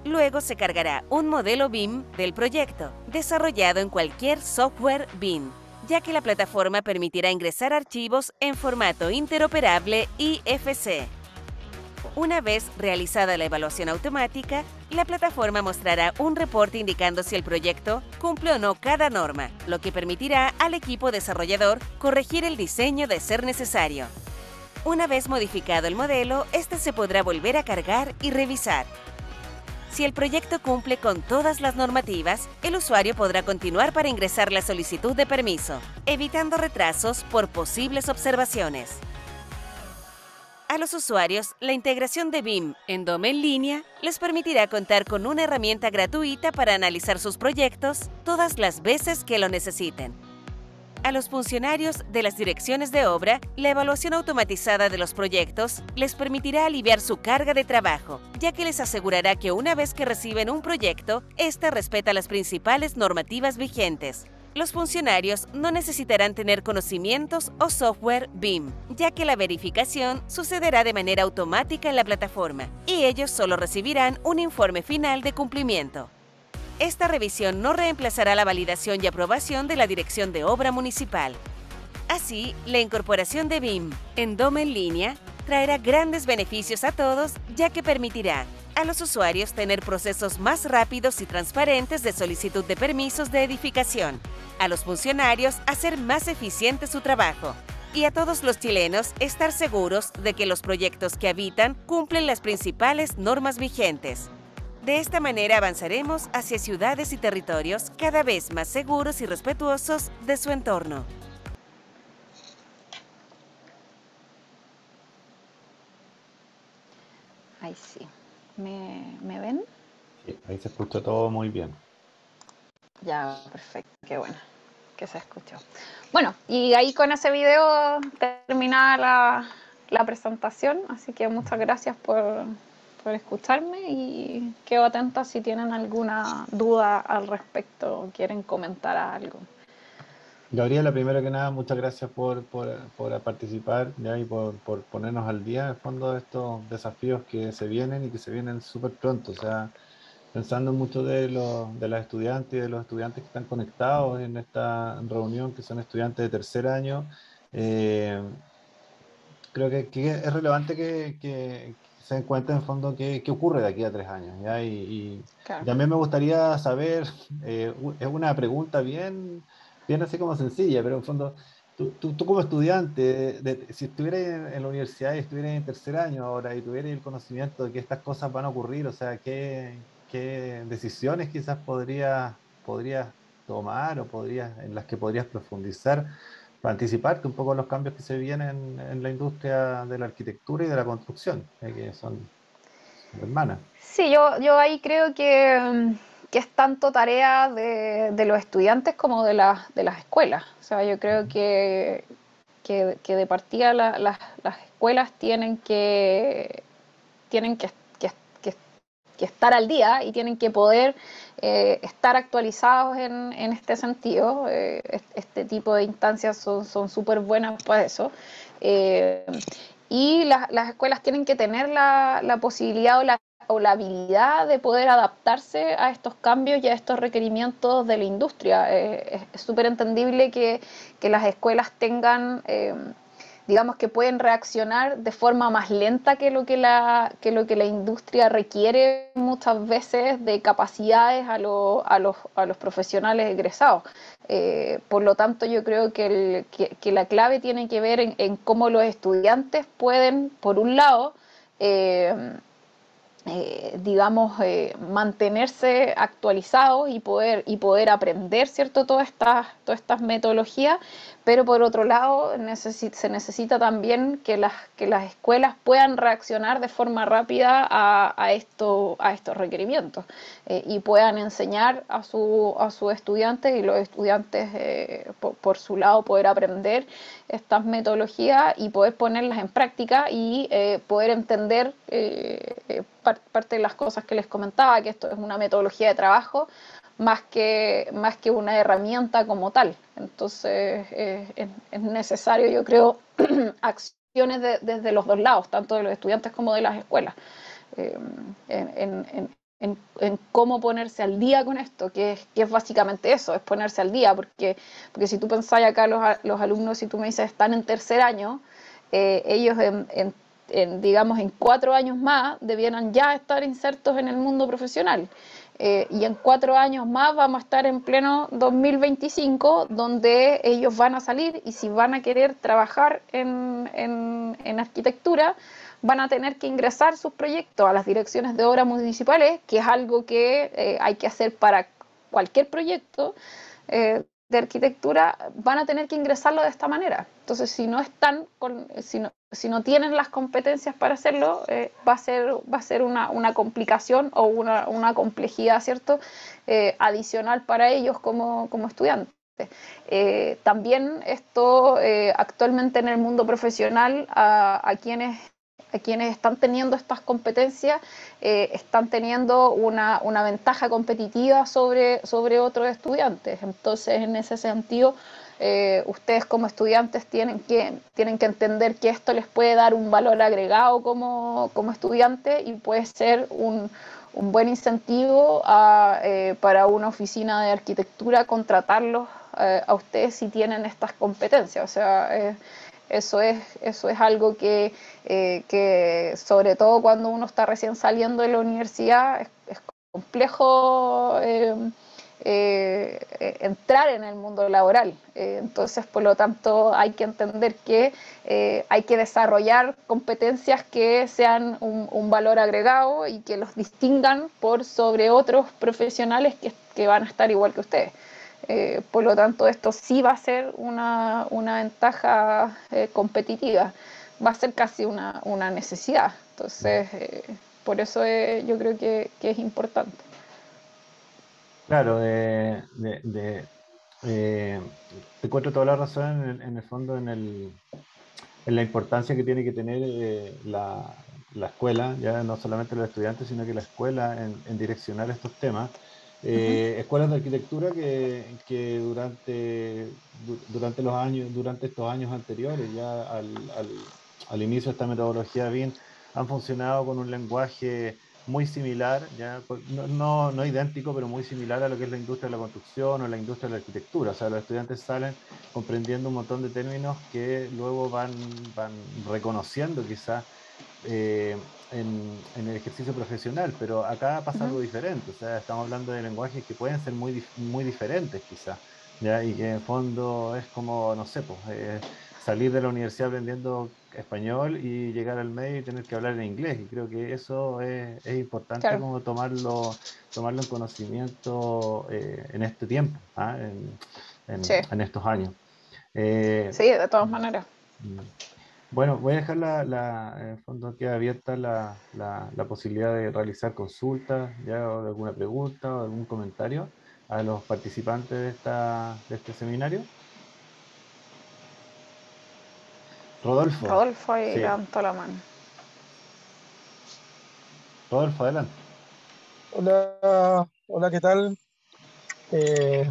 Speaker 5: Luego se cargará un modelo BIM del proyecto, desarrollado en cualquier software BIM, ya que la plataforma permitirá ingresar archivos en formato interoperable IFC. Una vez realizada la evaluación automática, la plataforma mostrará un reporte indicando si el proyecto cumple o no cada norma, lo que permitirá al equipo desarrollador corregir el diseño de ser necesario. Una vez modificado el modelo, este se podrá volver a cargar y revisar. Si el proyecto cumple con todas las normativas, el usuario podrá continuar para ingresar la solicitud de permiso, evitando retrasos por posibles observaciones. A los usuarios, la integración de BIM en DOM en línea les permitirá contar con una herramienta gratuita para analizar sus proyectos todas las veces que lo necesiten. A los funcionarios de las direcciones de obra, la evaluación automatizada de los proyectos les permitirá aliviar su carga de trabajo, ya que les asegurará que una vez que reciben un proyecto, éste respeta las principales normativas vigentes. Los funcionarios no necesitarán tener conocimientos o software BIM, ya que la verificación sucederá de manera automática en la plataforma y ellos solo recibirán un informe final de cumplimiento. Esta revisión no reemplazará la validación y aprobación de la dirección de obra municipal. Así, la incorporación de BIM en DOM en línea traerá grandes beneficios a todos, ya que permitirá a los usuarios tener procesos más rápidos y transparentes de solicitud de permisos de edificación, a los funcionarios hacer más eficiente su trabajo y a todos los chilenos estar seguros de que los proyectos que habitan cumplen las principales normas vigentes. De esta manera avanzaremos hacia ciudades y territorios cada vez más seguros y respetuosos de su entorno.
Speaker 1: Ahí sí. ¿Me ven?
Speaker 2: Sí, ahí se escucha todo muy bien.
Speaker 1: Ya, perfecto. Qué bueno que se escuchó. Bueno, y ahí con ese video terminaba la presentación, así que muchas gracias por escucharme y quedo atenta si tienen alguna duda al respecto o quieren comentar algo.
Speaker 2: Gabriela, primero que nada, muchas gracias por participar, ¿ya? Y por ponernos al día, en el fondo, de estos desafíos que se vienen y que se vienen súper pronto. O sea, pensando en muchos de las estudiantes y de los estudiantes que están conectados en esta reunión, que son estudiantes de tercer año, eh, creo que es relevante que se encuentre en el fondo qué ocurre de aquí a 3 años, ¿ya?
Speaker 1: Claro.
Speaker 2: Y también me gustaría saber, es una pregunta bien así como sencilla, pero en el fondo, tú como estudiante, si estuvieras en la universidad y estuvieras en tercer año ahora y tuvieras el conocimiento de que estas cosas van a ocurrir, o sea, ¿qué decisiones quizás podrías tomar o en las que podrías profundizar para anticiparte un poco los cambios que se vienen en la industria de la arquitectura y de la construcción, que son hermanas?
Speaker 1: Sí, yo ahí creo que es tanto tarea de los estudiantes como de las escuelas. O sea, yo creo que de partida las escuelas tienen que estar al día y tienen que poder estar actualizados en este sentido. Este tipo de instancias son súper buenas para eso. Y las escuelas tienen que tener la posibilidad o la habilidad de poder adaptarse a estos cambios y a estos requerimientos de la industria. Es súper entendible que las escuelas tengan, digamos, que pueden reaccionar de forma más lenta que lo que la industria requiere muchas veces de capacidades a los profesionales egresados. Por lo tanto, yo creo que la clave tiene que ver en cómo los estudiantes pueden, por un lado, digamos, mantenerse actualizados y poder aprender, ¿cierto?, todas estas metodologías, pero por otro lado se necesita también que las escuelas puedan reaccionar de forma rápida a estos requerimientos y puedan enseñar a sus estudiantes y los estudiantes por su lado poder aprender estas metodologías y poder ponerlas en práctica y poder entender parte de las cosas que les comentaba, que esto es una metodología de trabajo más que una herramienta como tal. Entonces es necesario, yo creo, acciones desde los dos lados, tanto de los estudiantes como de las escuelas, en cómo ponerse al día con esto, que es básicamente eso, es ponerse al día, porque si tú pensás acá los alumnos, si tú me dices están en tercer año, ellos digamos, en 4 años más debieran ya estar insertos en el mundo profesional. Y en 4 años más vamos a estar en pleno 2025, donde ellos van a salir y si van a querer trabajar en arquitectura, van a tener que ingresar sus proyectos a las direcciones de obras municipales, que es algo que hay que hacer para cualquier proyecto de arquitectura, van a tener que ingresarlo de esta manera. Entonces, si no tienen las competencias para hacerlo, va a ser una complicación o una complejidad, ¿cierto?, adicional para ellos como estudiantes. También esto actualmente en el mundo profesional a quienes están teniendo estas competencias están teniendo una ventaja competitiva sobre otros estudiantes. Entonces, en ese sentido, ustedes como estudiantes tienen que entender que esto les puede dar un valor agregado como estudiantes y puede ser un buen incentivo para una oficina de arquitectura contratarlos a ustedes si tienen estas competencias. O sea, eso es algo que que sobre todo cuando uno está recién saliendo de la universidad es complejo entrar en el mundo laboral. Entonces, por lo tanto, hay que entender que hay que desarrollar competencias que sean un valor agregado y que los distingan por sobre otros profesionales que van a estar igual que ustedes. Por lo tanto, esto sí va a ser una ventaja competitiva, va a ser casi una necesidad. Entonces, por eso yo creo que es importante.
Speaker 2: Claro, eh, te encuentro toda la razón en el fondo en la importancia que tiene que tener la escuela, ya no solamente los estudiantes, sino que la escuela en direccionar estos temas. Escuelas de arquitectura que durante los años, durante estos años anteriores, ya al inicio de esta metodología BIM, han funcionado con un lenguaje muy similar, ya, no idéntico, pero muy similar a lo que es la industria de la construcción o la industria de la arquitectura. O sea, los estudiantes salen comprendiendo un montón de términos que luego van reconociendo quizás en el ejercicio profesional, pero acá pasa algo diferente, o sea, estamos hablando de lenguajes que pueden ser muy diferentes quizás, ¿ya? Y que en el fondo es como, no sé, pues, salir de la universidad aprendiendo español y llegar al medio y tener que hablar en inglés, y creo que eso es importante
Speaker 1: Claro,
Speaker 2: como tomarlo en conocimiento en este tiempo, ¿ah?
Speaker 1: sí,
Speaker 2: En estos años. Eh,
Speaker 1: sí, de todas maneras.
Speaker 2: mm, bueno, voy a dejar en el fondo queda abierta la posibilidad de realizar consultas, ya, o de alguna pregunta o algún comentario a los participantes de este seminario. Rodolfo,
Speaker 1: Rodolfo ahí
Speaker 2: sí,
Speaker 1: levantó la mano.
Speaker 2: Rodolfo, adelante.
Speaker 6: Hola, hola, ¿qué tal? Eh,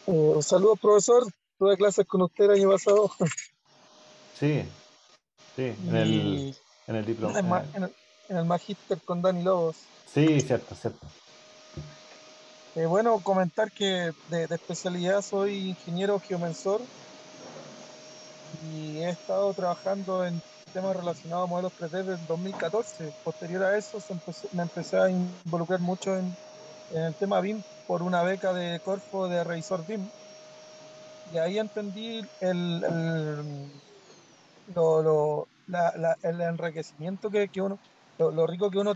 Speaker 6: un saludo, profesor. Tuve clases con usted el año pasado
Speaker 2: Sí, sí,
Speaker 6: y
Speaker 2: en el
Speaker 6: en
Speaker 2: diploma.
Speaker 6: el, en el Magíster con Dani Lobos.
Speaker 2: Sí, cierto, cierto.
Speaker 6: Bueno, comentar que de especialidad soy ingeniero geomensor y he estado trabajando en temas relacionados a modelos 3D desde el 2014. Posterior a eso, me empecé a involucrar mucho en el tema BIM por una beca de Corfo de revisor BIM. Y ahí entendí el enriquecimiento que uno, lo rico que uno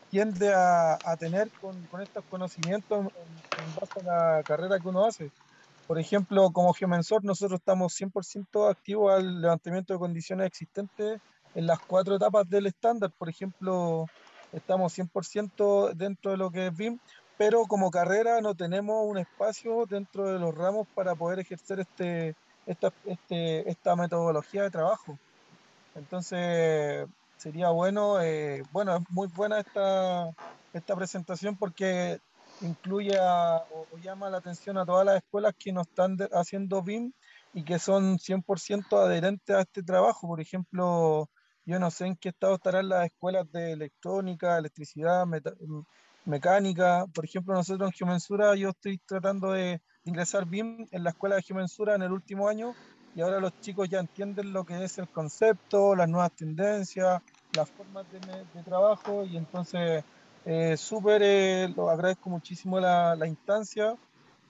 Speaker 6: tiende a tener con estos conocimientos en base a la carrera que uno hace. Por ejemplo, como Geomensor, nosotros estamos 100% activos al levantamiento de condiciones existentes en las 4 etapas del estándar. Por ejemplo, estamos 100% dentro de lo que es BIM, pero como carrera no tenemos un espacio dentro de los ramos para poder ejercer esta metodología de trabajo. Entonces, sería bueno, bueno, es muy buena esta presentación porque incluye o llama la atención a todas las escuelas que no están haciendo BIM y que son 100% adherentes a este trabajo. Por ejemplo, yo no sé en qué estado estarán las escuelas de electrónica, electricidad, mecánica. Por ejemplo, nosotros en Geomensura, yo estoy tratando de ingresar BIM en la escuela de Geomensura en el último año y ahora los chicos ya entienden lo que es el concepto, las nuevas tendencias, las formas de trabajo y entonces súper lo agradezco muchísimo la instancia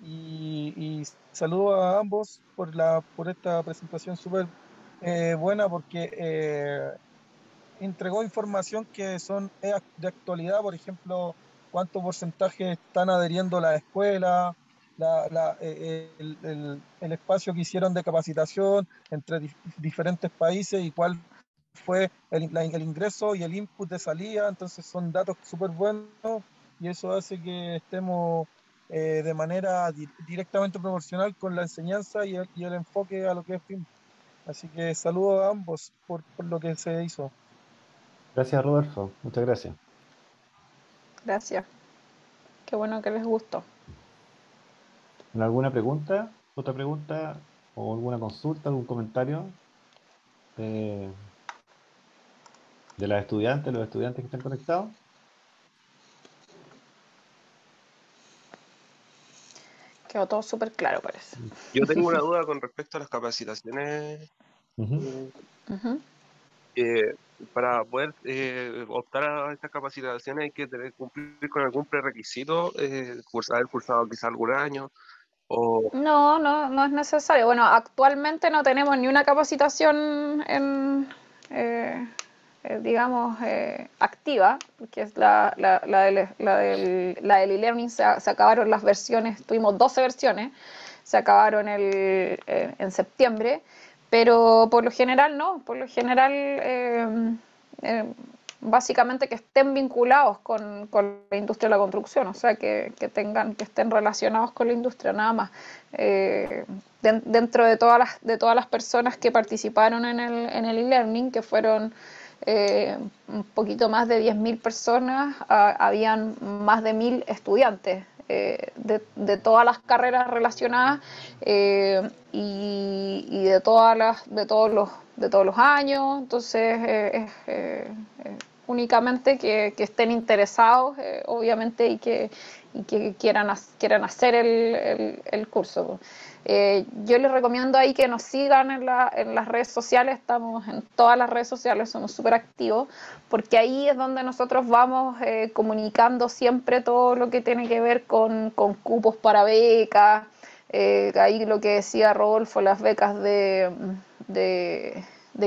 Speaker 6: y saludo a ambos por esta presentación súper buena porque entregó información que es de actualidad, por ejemplo, cuánto porcentaje están adheriendo las escuelas, el espacio que hicieron de capacitación entre diferentes países y cuál fue el ingreso y el input de salida, entonces son datos súper buenos y eso hace que estemos de manera directamente proporcional con la enseñanza y el enfoque a lo que es PIM. Así que saludo a ambos por lo que se hizo.
Speaker 2: Gracias, Rodolfo, muchas gracias.
Speaker 1: Gracias. Qué bueno que les gustó.
Speaker 2: ¿Alguna pregunta? ¿Otra pregunta? ¿O alguna consulta, algún comentario de, de las estudiantes, los estudiantes que están conectados?
Speaker 1: Quedó todo súper claro, parece.
Speaker 3: Yo tengo una duda con respecto a las capacitaciones
Speaker 2: Ujú.
Speaker 1: Ujú.
Speaker 3: Para poder optar a estas capacitaciones hay que cumplir con algún prerequisito, haber cursado quizá algún año, o
Speaker 1: No, no es necesario. Bueno, actualmente no tenemos ni una capacitación digamos, activa, que es la del e-learning. Se acabaron las versiones, tuvimos 12 versiones, se acabaron en septiembre, pero por lo general no, por lo general eh, básicamente que estén vinculados con la industria de la construcción, o sea, que estén relacionados con la industria, nada más. Dentro de todas las personas que participaron en el e-learning, que fueron un poquito más de 10.000 personas, habían más de 1.000 estudiantes de todas las carreras relacionadas, y de todos los años. Entonces únicamente que estén interesados, obviamente, y que quieran hacer el curso. Yo les recomiendo ahí que nos sigan en las redes sociales. Estamos en todas las redes sociales, somos súper activos, porque ahí es donde nosotros vamos comunicando siempre todo lo que tiene que ver con cupos para becas. Ahí lo que decía Rodolfo, las becas de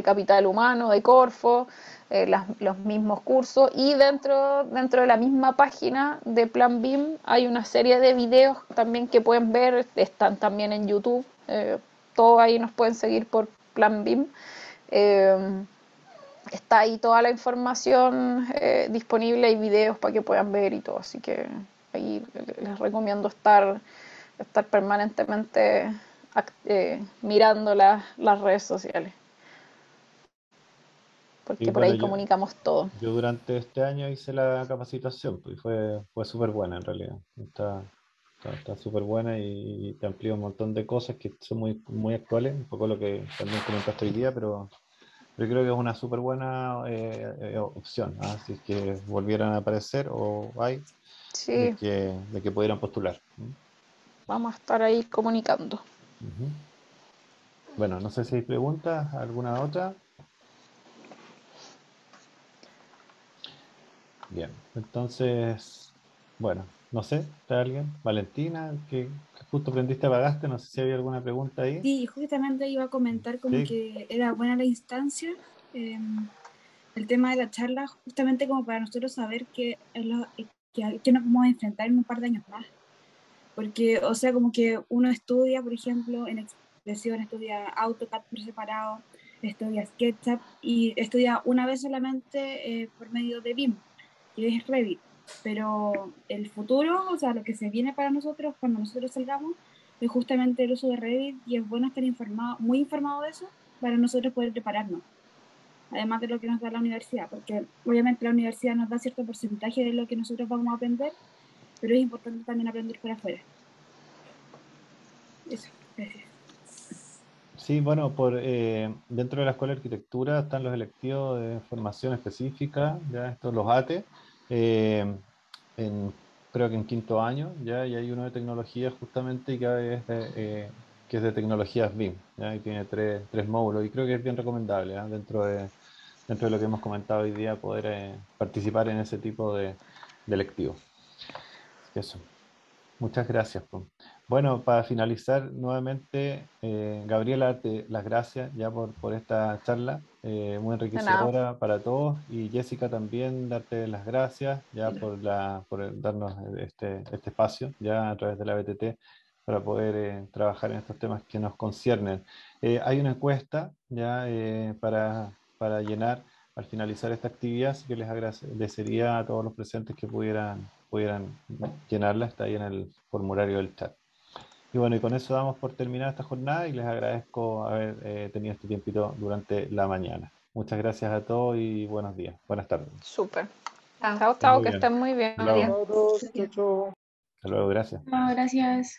Speaker 1: capital humano, de Corfo, los mismos cursos, y dentro de la misma página de Plan BIM hay una serie de videos también que pueden ver, están también en YouTube, todo ahí nos pueden seguir por Plan BIM. Está ahí toda la información disponible, hay videos para que puedan ver y todo, así que ahí les recomiendo estar permanentemente mirando las redes sociales,
Speaker 2: Y
Speaker 1: porque por
Speaker 2: bueno,
Speaker 1: ahí comunicamos todo.
Speaker 2: yo durante este año hice la capacitación, pues, y fue súper buena en realidad. Está súper buena y te amplía un montón de cosas que son muy, muy actuales, un poco lo que también comentaste hoy día, pero yo creo que es una súper buena opción, ¿ah? Si es que volvieran a aparecer o hay,
Speaker 1: Sí,
Speaker 2: de que pudieran postular. ¿Mm?
Speaker 1: vamos a estar ahí comunicando.
Speaker 2: Ujú. Bueno, no sé si hay preguntas, alguna otra. Bien, entonces, bueno, no sé, ¿está alguien? Valentina, que justo prendiste, apagaste, no sé si había alguna pregunta ahí.
Speaker 7: Sí, justamente iba a comentar como
Speaker 2: Sí,
Speaker 7: que era buena la instancia, eh, el tema de la charla, justamente como para nosotros saber que nos vamos a enfrentar en un par de años más. Porque, o sea, como que uno estudia, por ejemplo, en expresión, estudia AutoCAD por separado, estudia SketchUp y estudia una vez solamente por medio de BIM, que es Revit. Pero el futuro, o sea, lo que se viene para nosotros cuando nosotros salgamos, es justamente el uso de Revit, y es bueno estar informado, muy informado de eso para nosotros poder prepararnos, además de lo que nos da la universidad, porque obviamente la universidad nos da cierto porcentaje de lo que nosotros vamos a aprender, pero es importante también aprender por afuera. Eso, gracias.
Speaker 2: sí, bueno, dentro de la Escuela de Arquitectura están los electivos de formación específica, ya estos los ATE, eh, en, creo que en quinto año, ya, y hay uno de tecnología justamente y que es de tecnologías BIM, ya, y tiene tres módulos, y creo que es bien recomendable, ¿ah? Dentro de lo que hemos comentado hoy día, poder participar en ese tipo de electivos. Eso. Muchas gracias, po. Bueno, para finalizar, nuevamente, Gabriela, darte las gracias ya por esta charla, muy
Speaker 1: De nada.
Speaker 2: enriquecedora para todos, y Jessica también darte las gracias ya por darnos este espacio ya a través de la BTT para poder trabajar en estos temas que nos conciernen. Hay una encuesta ya para llenar al finalizar esta actividad, así que les agradecería a todos los presentes que pudieran llenarla, está ahí en el formulario del chat. Y bueno, y con eso damos por terminada esta jornada y les agradezco haber tenido este tiempito durante la mañana. Muchas gracias a todos y buenos días, buenas tardes.
Speaker 1: Súper.
Speaker 8: Chao.
Speaker 1: Chao,
Speaker 2: Estén
Speaker 1: chao,
Speaker 2: muy
Speaker 1: que
Speaker 2: bien.
Speaker 1: estén muy bien.
Speaker 2: Hasta luego.
Speaker 6: Chao a todos, chao, chao.
Speaker 2: Hasta luego, gracias.
Speaker 8: No, gracias.